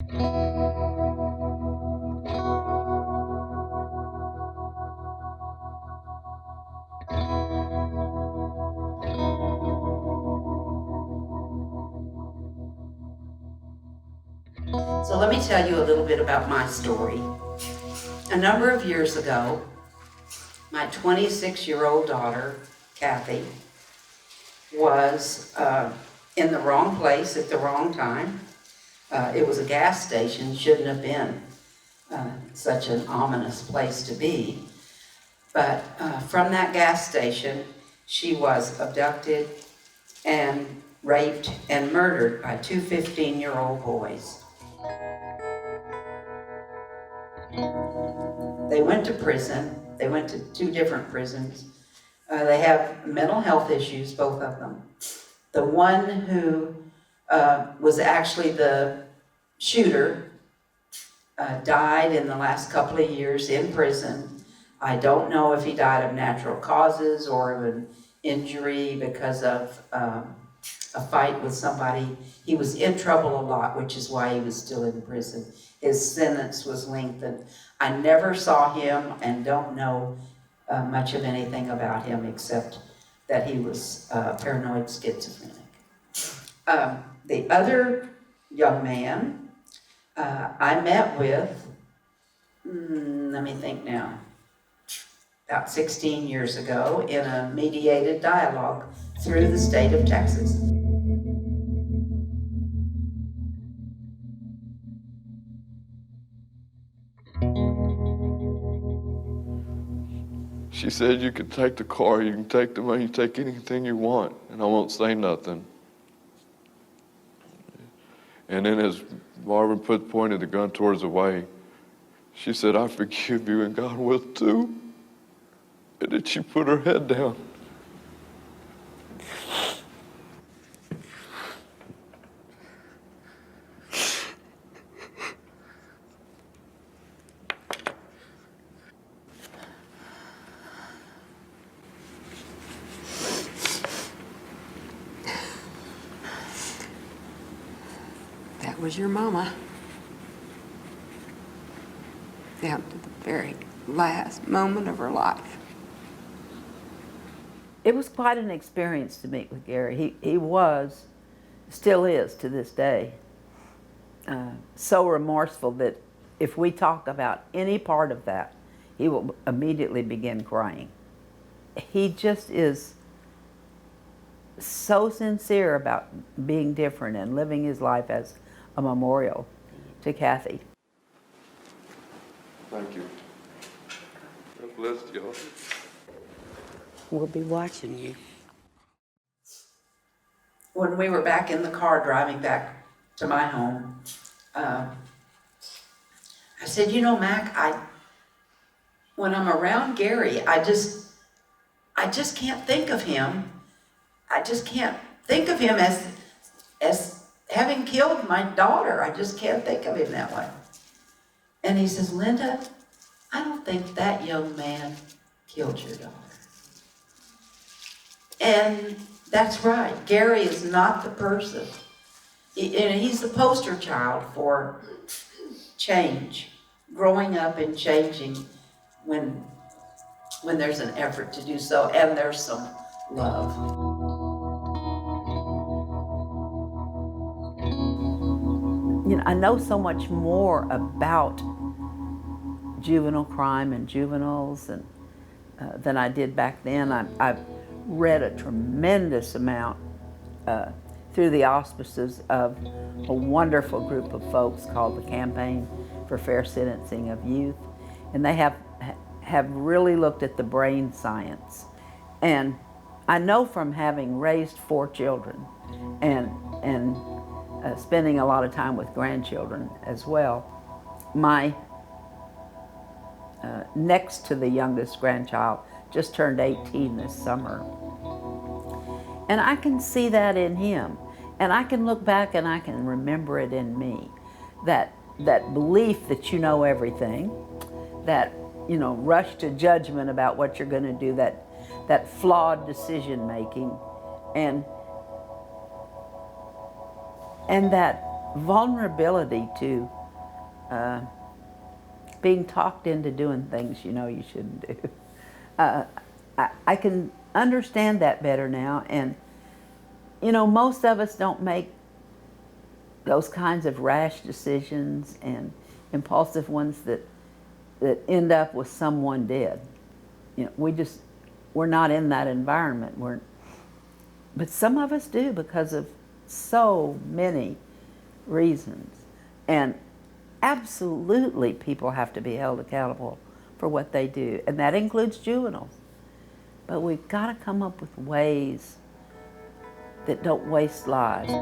So let me tell you a little bit about my story. A number of years ago, my 26-year-old daughter, Kathy, was in the wrong place at the wrong time. It was a gas station, shouldn't have been such an ominous place to be. But from that gas station, she was abducted and raped and murdered by two 15-year-old boys. They went to prison. They went to two different prisons. They have mental health issues, both of them. The one who was actually the shooter died in the last couple of years in prison. I don't know if he died of natural causes or of an injury because of a fight with somebody. He was in trouble a lot, which is why he was still in prison. His sentence was lengthened. I never saw him and don't know much of anything about him except that he was paranoid schizophrenic. The other young man I met with, let me think now, about 16 years ago in a mediated dialogue through the state of Texas. She said, you can take the car, you can take the money, take anything you want, and I won't say nothing. And then as Marvin pointed the gun towards the way, she said, I forgive you and God will too. And then she put her head down. That was your mama. Down to the very last moment of her life. It was quite an experience to meet with Gary. He was, still is to this day, so remorseful that if we talk about any part of that, he will immediately begin crying. He just is so sincere about being different and living his life as a memorial to Kathy. Thank you. God bless y'all. We'll be watching you. When we were back in the car driving back to my home, I said, you know, Mac, when I'm around Gary, I just can't think of him. I just can't think of him as having killed my daughter. I just can't think of him that way. And he says, Linda, I don't think that young man killed your daughter. And that's right. Gary is not the person. He's the poster child for change, growing up and changing when there's an effort to do so and there's some love. You know, I know so much more about juvenile crime and juveniles and than I did back then. I've read a tremendous amount through the auspices of a wonderful group of folks called the Campaign for Fair Sentencing of Youth, and they have really looked at the brain science. And I know from having raised 4 children and spending a lot of time with grandchildren as well, my next to the youngest grandchild just turned 18 this summer. And I can see that in him. And I can look back and I can remember it in me. That belief that you know everything, that, you know, rush to judgment about what you're going to do, that flawed decision making, and that vulnerability to being talked into doing things you know you shouldn't do. I can understand that better now, and you know, most of us don't make those kinds of rash decisions and impulsive ones that end up with someone dead. You know, we're not in that environment. But some of us do because of so many reasons. And absolutely people have to be held accountable for what they do, and that includes juveniles. But we've got to come up with ways that don't waste lives.